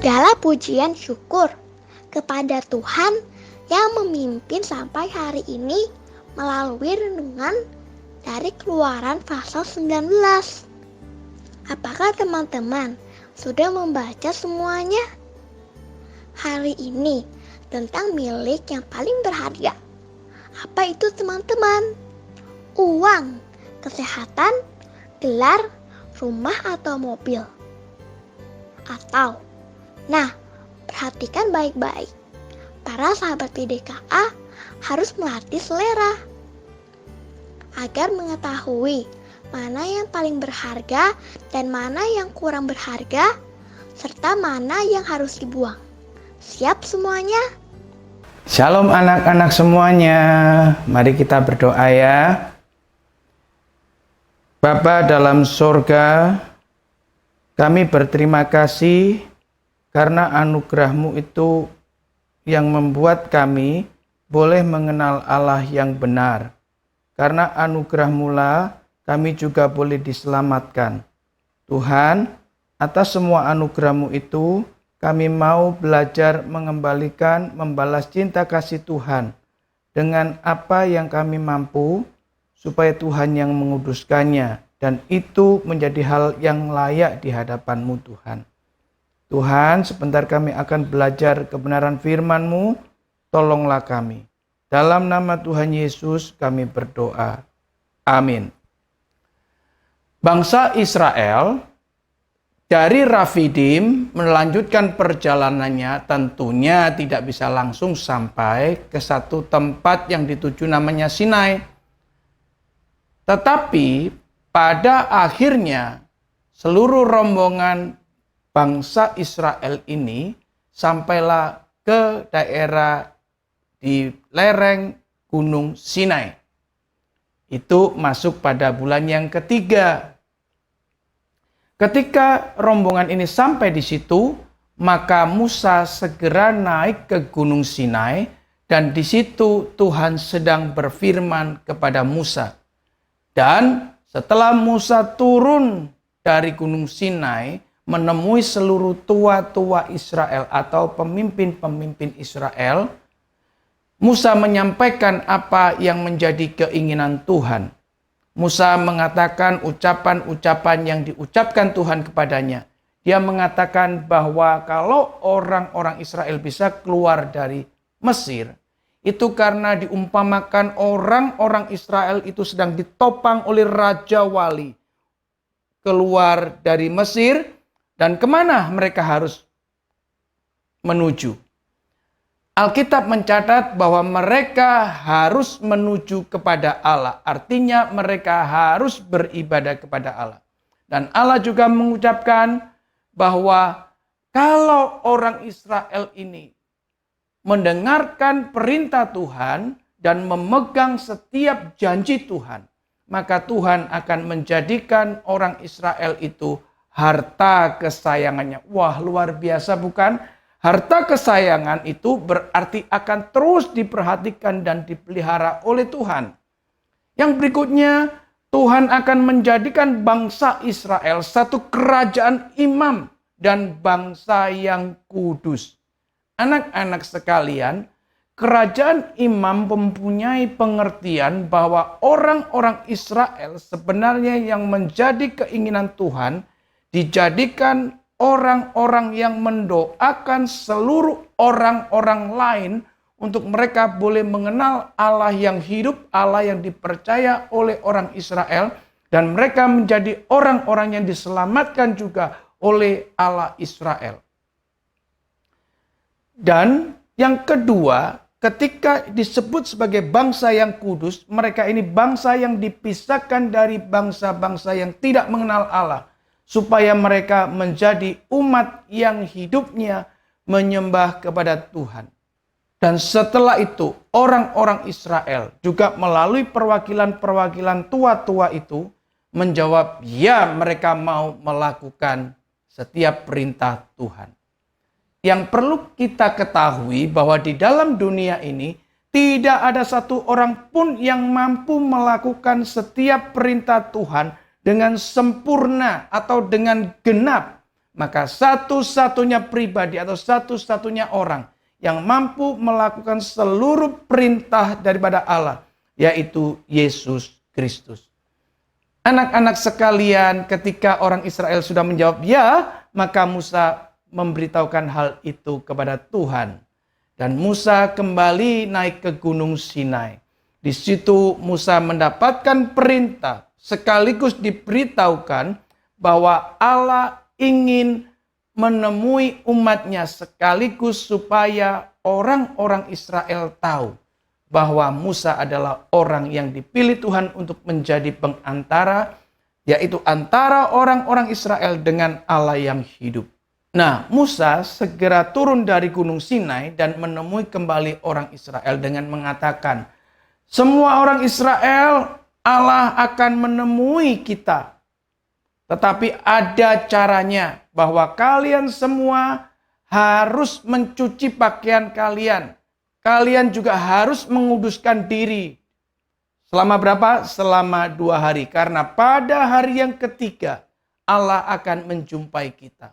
Segala pujian syukur kepada Tuhan yang memimpin sampai hari ini melalui renungan dari Keluaran pasal 19. Apakah teman-teman sudah membaca semuanya? Hari ini tentang milik yang paling berharga. Apa itu teman-teman? Uang, kesehatan, gelar, rumah atau mobil. Atau, perhatikan baik-baik. Para sahabat PDKA harus melatih selera agar mengetahui mana yang paling berharga dan mana yang kurang berharga, serta mana yang harus dibuang. Siap semuanya? Shalom anak-anak semuanya. Mari kita berdoa ya. Bapa dalam surga, kami berterima kasih karena anugerah-Mu itu yang membuat kami boleh mengenal Allah yang benar. Karena anugerah-Mu lah kami juga boleh diselamatkan. Tuhan, atas semua anugerah-Mu itu, kami mau belajar mengembalikan, membalas cinta kasih Tuhan dengan apa yang kami mampu, supaya Tuhan yang menguduskannya, dan itu menjadi hal yang layak di hadapan-Mu Tuhan. Tuhan, sebentar kami akan belajar kebenaran firman-Mu, tolonglah kami. Dalam nama Tuhan Yesus kami berdoa. Amin. Bangsa Israel dari Rafidim melanjutkan perjalanannya, tentunya tidak bisa langsung sampai ke satu tempat yang dituju namanya Sinai. Tetapi pada akhirnya seluruh rombongan bangsa Israel ini sampailah ke daerah di lereng Gunung Sinai. Itu masuk pada bulan yang ketiga. Ketika rombongan ini sampai di situ, maka Musa segera naik ke Gunung Sinai, dan di situ Tuhan sedang berfirman kepada Musa. Dan setelah Musa turun dari Gunung Sinai, menemui seluruh tua-tua Israel atau pemimpin-pemimpin Israel, Musa menyampaikan apa yang menjadi keinginan Tuhan. Musa mengatakan ucapan-ucapan yang diucapkan Tuhan kepadanya. Dia mengatakan bahwa kalau orang-orang Israel bisa keluar dari Mesir, itu karena diumpamakan orang-orang Israel itu sedang ditopang oleh Raja Wali. Keluar dari Mesir, dan kemana mereka harus menuju? Alkitab mencatat bahwa mereka harus menuju kepada Allah. Artinya mereka harus beribadah kepada Allah. Dan Allah juga mengucapkan bahwa kalau orang Israel ini mendengarkan perintah Tuhan dan memegang setiap janji Tuhan, maka Tuhan akan menjadikan orang Israel itu harta kesayangannya. Wah, luar biasa bukan? Harta kesayangan itu berarti akan terus diperhatikan dan dipelihara oleh Tuhan. Yang berikutnya, Tuhan akan menjadikan bangsa Israel satu kerajaan imam dan bangsa yang kudus. Anak-anak sekalian, kerajaan imam mempunyai pengertian bahwa orang-orang Israel sebenarnya yang menjadi keinginan Tuhan dijadikan orang-orang yang mendoakan seluruh orang-orang lain untuk mereka boleh mengenal Allah yang hidup, Allah yang dipercaya oleh orang Israel, dan mereka menjadi orang-orang yang diselamatkan juga oleh Allah Israel. Dan yang kedua, ketika disebut sebagai bangsa yang kudus, mereka ini bangsa yang dipisahkan dari bangsa-bangsa yang tidak mengenal Allah, supaya mereka menjadi umat yang hidupnya menyembah kepada Tuhan. Dan setelah itu, orang-orang Israel juga melalui perwakilan-perwakilan tua-tua itu menjawab, ya, mereka mau melakukan setiap perintah Tuhan. Yang perlu kita ketahui bahwa di dalam dunia ini tidak ada satu orang pun yang mampu melakukan setiap perintah Tuhan dengan sempurna atau dengan genap. maka satu-satunya pribadi atau satu-satunya orang yang mampu melakukan seluruh perintah daripada Allah, yaitu Yesus Kristus. Anak-anak sekalian, ketika orang Israel sudah menjawab ya, maka Musa memberitahukan hal itu kepada Tuhan. Dan Musa kembali naik ke Gunung Sinai. Di situ Musa mendapatkan perintah, sekaligus diberitahukan bahwa Allah ingin menemui umatnya, sekaligus supaya orang-orang Israel tahu bahwa Musa adalah orang yang dipilih Tuhan untuk menjadi pengantara, yaitu antara orang-orang Israel dengan Allah yang hidup. Nah, Musa segera turun dari Gunung Sinai dan menemui kembali orang Israel dengan mengatakan, semua orang Israel, Allah akan menemui kita. Tetapi ada caranya, bahwa kalian semua harus mencuci pakaian kalian. Kalian juga harus menguduskan diri. Selama berapa? Selama 2 hari. Karena pada hari yang ketiga, Allah akan menjumpai kita.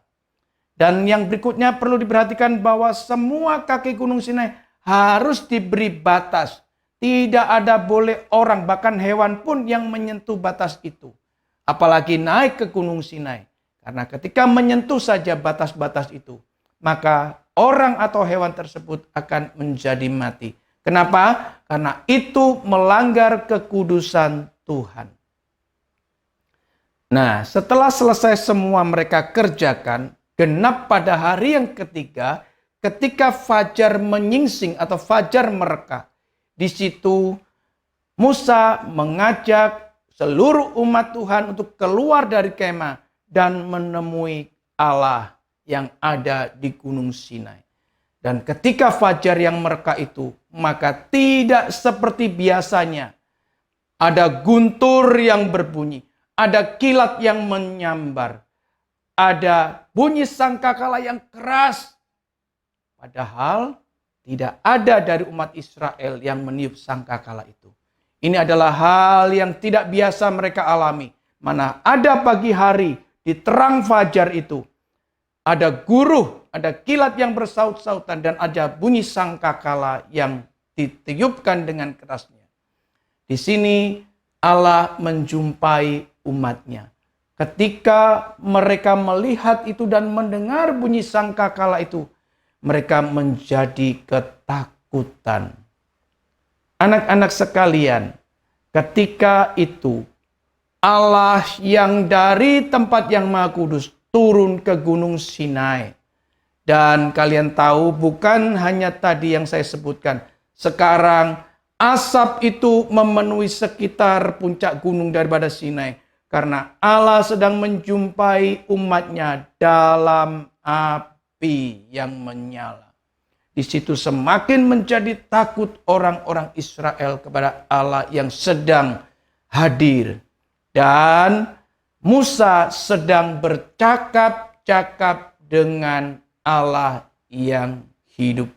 Dan yang berikutnya perlu diperhatikan bahwa semua kaki Gunung Sinai harus diberi batas. Tidak ada boleh orang, bahkan hewan pun yang menyentuh batas itu. Apalagi naik ke Gunung Sinai. Karena ketika menyentuh saja batas-batas itu, maka orang atau hewan tersebut akan menjadi mati. Kenapa? Karena itu melanggar kekudusan Tuhan. Nah, setelah selesai semua mereka kerjakan, genap pada hari yang ketiga, ketika fajar menyingsing atau fajar mereka. Di situ Musa mengajak seluruh umat Tuhan untuk keluar dari kemah dan menemui Allah yang ada di Gunung Sinai. Dan ketika fajar yang mereka itu, maka tidak seperti biasanya. Ada guntur yang berbunyi, ada kilat yang menyambar, ada bunyi sangkakala yang keras. Padahal tidak ada dari umat Israel yang meniup sangkakala itu. Ini adalah hal yang tidak biasa mereka alami. Mana ada pagi hari di terang fajar itu, ada guruh, ada kilat yang bersaut-sautan, dan ada bunyi sangkakala yang ditiupkan dengan kerasnya. Di sini Allah menjumpai umatnya. Ketika mereka melihat itu dan mendengar bunyi sangkakala itu, mereka menjadi ketakutan. Anak-anak sekalian, ketika itu Allah yang dari tempat yang Maha Kudus turun ke Gunung Sinai. Dan kalian tahu, bukan hanya tadi yang saya sebutkan. Sekarang asap itu memenuhi sekitar puncak gunung daripada Sinai. Karena Allah sedang menjumpai umatnya dalam api yang menyala. Di situ semakin menjadi takut orang-orang Israel kepada Allah yang sedang hadir. Dan Musa sedang bercakap-cakap dengan Allah yang hidup.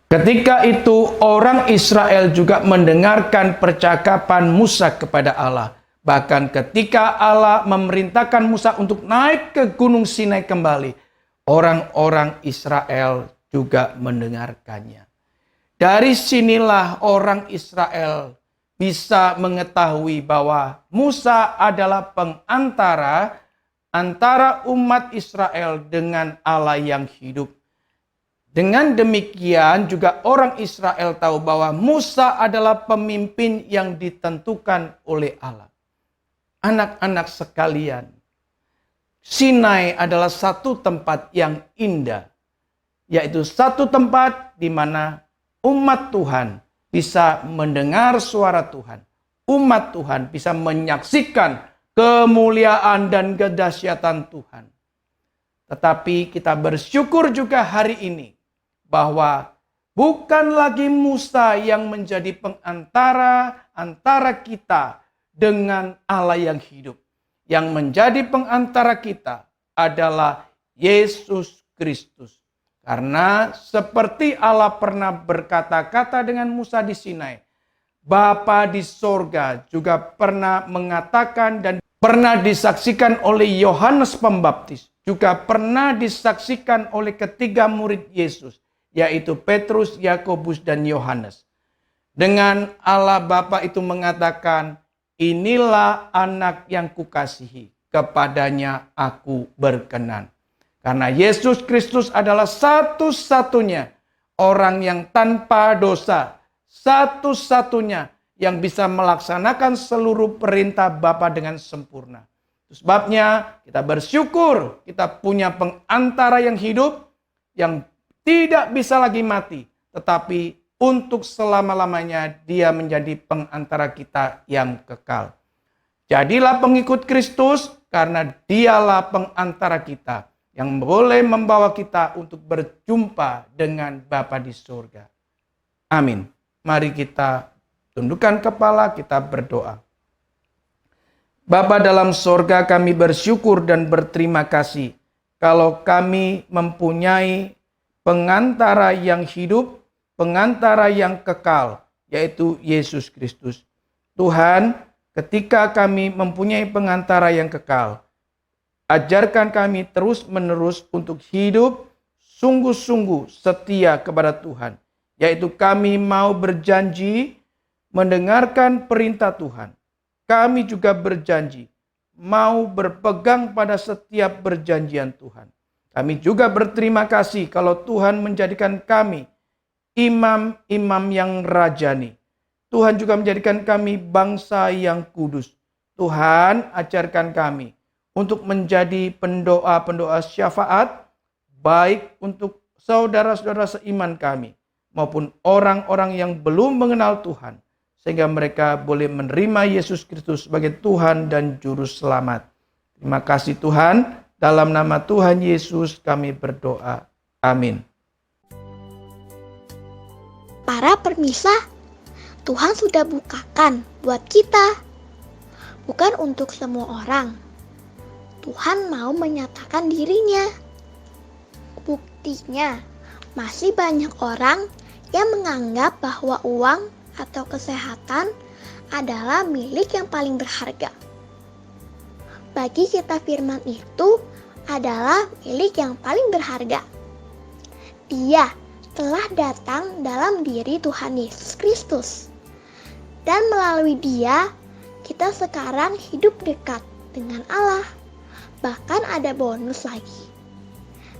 Ketika itu orang Israel juga mendengarkan percakapan Musa kepada Allah. Bahkan ketika Allah memerintahkan Musa untuk naik ke Gunung Sinai kembali, orang-orang Israel juga mendengarkannya. Dari sinilah orang Israel bisa mengetahui bahwa Musa adalah pengantara antara umat Israel dengan Allah yang hidup. Dengan demikian juga orang Israel tahu bahwa Musa adalah pemimpin yang ditentukan oleh Allah. Anak-anak sekalian, Sinai adalah satu tempat yang indah, yaitu satu tempat di mana umat Tuhan bisa mendengar suara Tuhan. Umat Tuhan bisa menyaksikan kemuliaan dan kedahsyatan Tuhan. Tetapi kita bersyukur juga hari ini bahwa bukan lagi Musa yang menjadi pengantara antara kita dengan Allah yang hidup. Yang menjadi pengantara kita adalah Yesus Kristus. Karena seperti Allah pernah berkata-kata dengan Musa di Sinai, Bapa di sorga juga pernah mengatakan dan pernah disaksikan oleh Yohanes Pembaptis juga pernah disaksikan oleh ketiga murid Yesus, yaitu Petrus, Yakobus, dan Yohanes. Dengan Allah Bapa itu mengatakan, inilah anak yang kukasihi, kepadanya aku berkenan. Karena Yesus Kristus adalah satu-satunya orang yang tanpa dosa, satu-satunya yang bisa melaksanakan seluruh perintah Bapa dengan sempurna. Sebabnya kita bersyukur kita punya pengantara yang hidup, yang tidak bisa lagi mati, tetapi untuk selama-lamanya dia menjadi pengantara kita yang kekal. Jadilah pengikut Kristus karena dialah pengantara kita yang boleh membawa kita untuk berjumpa dengan Bapa di surga. Amin. Mari kita tundukkan kepala, kita berdoa. Bapa dalam sorga, kami bersyukur dan berterima kasih kalau kami mempunyai pengantara yang hidup, pengantara yang kekal, yaitu Yesus Kristus. Tuhan, ketika kami mempunyai pengantara yang kekal, ajarkan kami terus-menerus untuk hidup sungguh-sungguh setia kepada Tuhan, yaitu kami mau berjanji mendengarkan perintah Tuhan. Kami juga berjanji mau berpegang pada setiap perjanjian Tuhan. Kami juga berterima kasih kalau Tuhan menjadikan kami imam-imam yang rajani. Tuhan juga menjadikan kami bangsa yang kudus. Tuhan, ajarkan kami untuk menjadi pendoa-pendoa syafaat, baik untuk saudara-saudara seiman kami, maupun orang-orang yang belum mengenal Tuhan, sehingga mereka boleh menerima Yesus Kristus sebagai Tuhan dan Juru Selamat. Terima kasih Tuhan, dalam nama Tuhan Yesus kami berdoa. Amin. Para permisah, Tuhan sudah bukakan buat kita. Bukan untuk semua orang. Tuhan mau menyatakan dirinya. Buktinya, masih banyak orang yang menganggap bahwa uang atau kesehatan adalah milik yang paling berharga. Bagi kita firman itu adalah milik yang paling berharga. Dia telah datang dalam diri Tuhan Yesus Kristus. Dan melalui Dia, kita sekarang hidup dekat dengan Allah. Bahkan ada bonus lagi,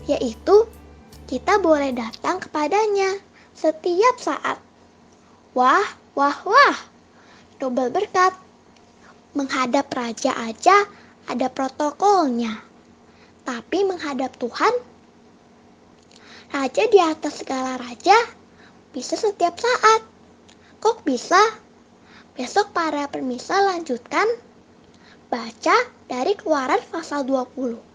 yaitu kita boleh datang kepadanya setiap saat. Wah, wah, wah, double berkat. Menghadap raja aja ada protokolnya. Tapi menghadap Tuhan, raja di atas segala raja, bisa setiap saat. Kok bisa? Besok para permisa lanjutkan baca dari Keluaran pasal 20.